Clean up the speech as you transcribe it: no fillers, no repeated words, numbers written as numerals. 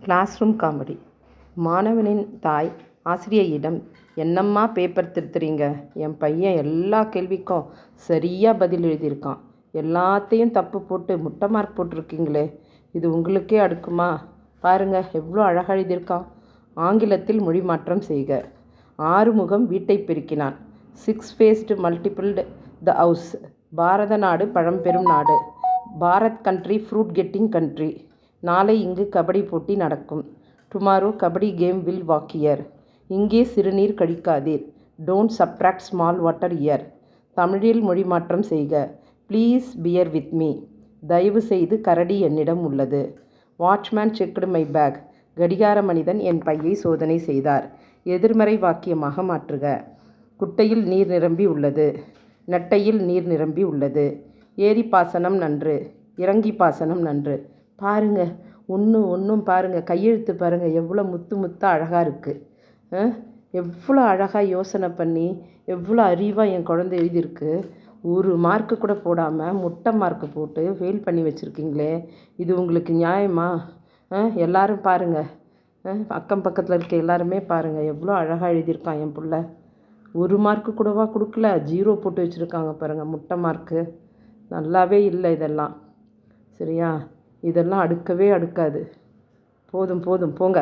Class room comedy. மாணவனின் தாய் ஆசிரியையிடம், என்னம்மா பேப்பர் திருத்துறீங்க? என் பையன் எல்லா கேள்விக்கும் சரியாக பதில் எழுதியிருக்கான். எல்லாத்தையும் தப்பு போட்டு முட்டை மார்க் போட்டிருக்கீங்களே, இது உங்களுக்கே அடுக்குமா? பாருங்க எவ்வளோ அழகாக எழுதியிருக்கான். ஆங்கிலத்தில் மொழி மாற்றம் செய்க. ஆறுமுகம் வீட்டை பெருக்கினான். 6 faced multiplied the house. பாரத நாடு பழம்பெரும் நாடு. Bharat country fruit getting country. நாளை இங்கு கபடி போட்டி நடக்கும். Tomorrow kabaddi game will walk here. இங்கே சிறுநீர் கழிக்காதீர். Don't subtract small water here. தமிழில் மொழி மாற்றம் செய்க. Please bear with me. தயவு செய்து கரடி என்னிடம் உள்ளது. Watchman checked my bag. கடிகார மனிதன் என் பையை சோதனை செய்தார். எதிர்மறை வாக்கியமாக மாற்றுக. குட்டையில் நீர் நிரம்பி உள்ளது. நெட்டையில் நீர் நிரம்பி உள்ளது. ஏரி பாசனம் நன்று. இறங்கி பாசனம் நன்று. பாருங்க, ஒன்றும் பாருங்க, கையெழுத்து பாருங்க, எவ்வளோ முத்து முத்தாக அழகாக இருக்குது. எவ்வளோ அழகாக யோசனை பண்ணி எவ்வளோ அறிவாக என் குழந்தை எழுதியிருக்கு. ஒரு மார்க்கு கூட போடாமல் முட்டை மார்க்கு போட்டு ஃபெயில் பண்ணி வச்சுருக்கீங்களே, இது உங்களுக்கு நியாயமா? எல்லாரும் பாருங்கள், அக்கம் பக்கத்தில் இருக்க எல்லாருமே பாருங்கள், எவ்வளோ அழகாக எழுதியிருக்கான் என் பிள்ளை. ஒரு மார்க்கு கூடவா கொடுக்கல, 0 போட்டு வச்சுருக்காங்க பாருங்கள், முட்டை மார்க்கு. நல்லாவே இல்லை இதெல்லாம். சரியா? இதெல்லாம் அடுக்கவே அடுக்காது. போதும் போங்க.